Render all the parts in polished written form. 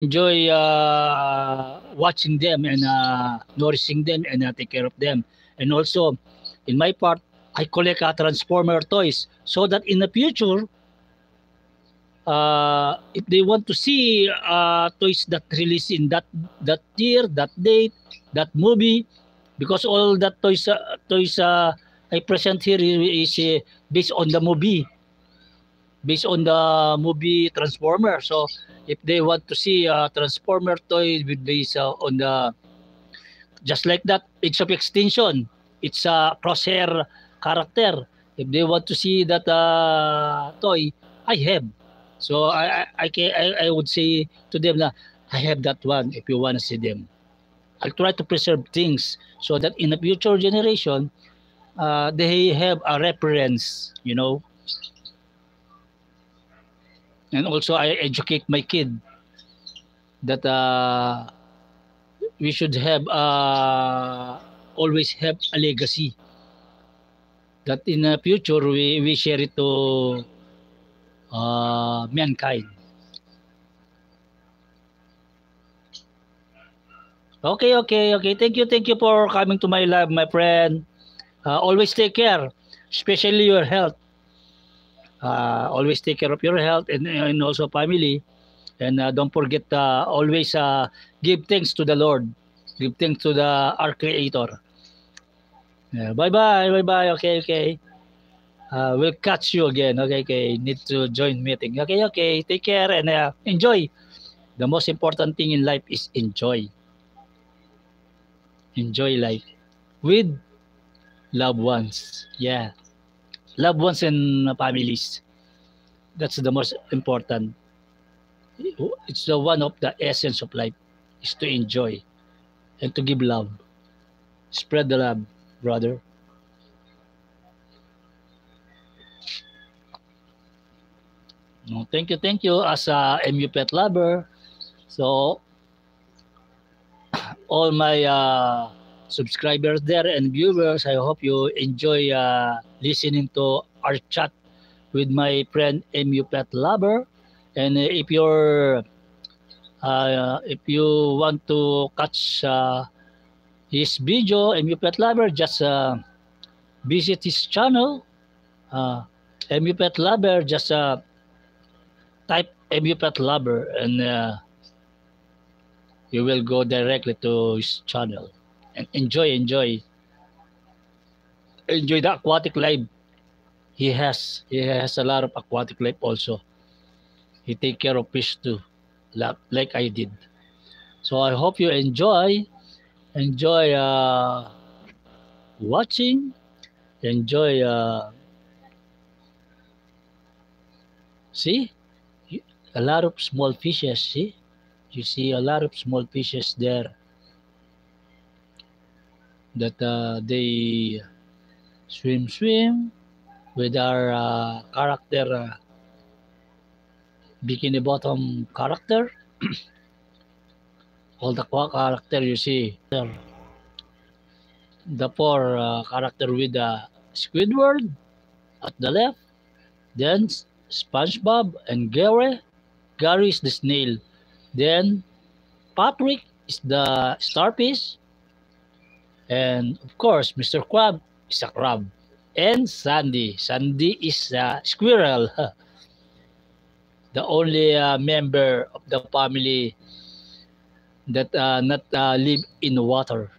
enjoy watching them and nourishing them and take care of them. And also, in my part, I collect Transformer toys so that in the future, if they want to see toys that release in that year, that date, that movie, because all that toys I present here is based on the movie, Transformer. So if they want to see a Transformer toy with based on the just like that Age of Extinction, it's a crosshair character. If they want to see that toy, I have. So I would say to them that I have that one if you want to see them. I'll try to preserve things so that in the future generation, they have a reference, you know. And also I educate my kid that we should have always have a legacy that in the future we share it to mankind. Okay. Thank you for coming to my live, my friend. Always take care, especially your health. Always take care of your health and also family. And don't forget always give thanks to the Lord. Give thanks to our Creator. Yeah, bye. Okay. We'll catch you again. Okay. Need to join meeting. Okay. Take care and enjoy. The most important thing in life is enjoy. Enjoy life with loved ones. Yeah. Loved ones and families. That's the most important. It's the one of the essence of life is to enjoy and to give love. Spread the love, brother. No, thank you. As a MU pet lover, so all my subscribers there and viewers, I hope you enjoy listening to our chat with my friend MU pet lover. And if you want to catch his video, MU pet lover, just visit his channel, MU pet lover. Just type MU pet lover and you will go directly to his channel and enjoy the aquatic life he has a lot of aquatic life also. He take care of fish too, like I did. So I hope you enjoy watching, enjoy see a lot of small fishes. See, you see a lot of small fishes there that they swim with our character, bikini bottom character. All the character you see there. The four character with Squidward at the left, then SpongeBob and Gary. Gary is the snail. Then Patrick is the starfish. And of course, Mr. Crab is a crab. And Sandy is a squirrel. The only member of the family that not live in water.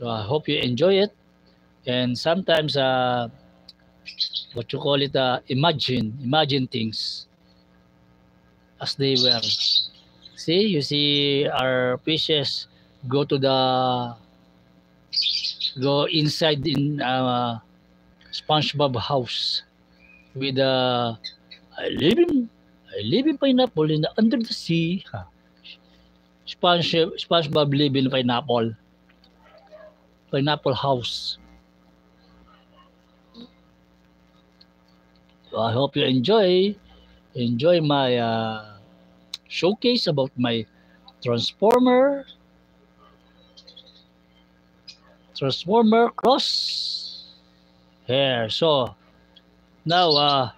So I hope you enjoy it. And sometimes, what you call it, imagine things as they were. See, you see our fishes go inside in SpongeBob house with I live in pineapple under the sea. SpongeBob live in pineapple house. So I hope you enjoy my showcase about my Transformer cross hair. So now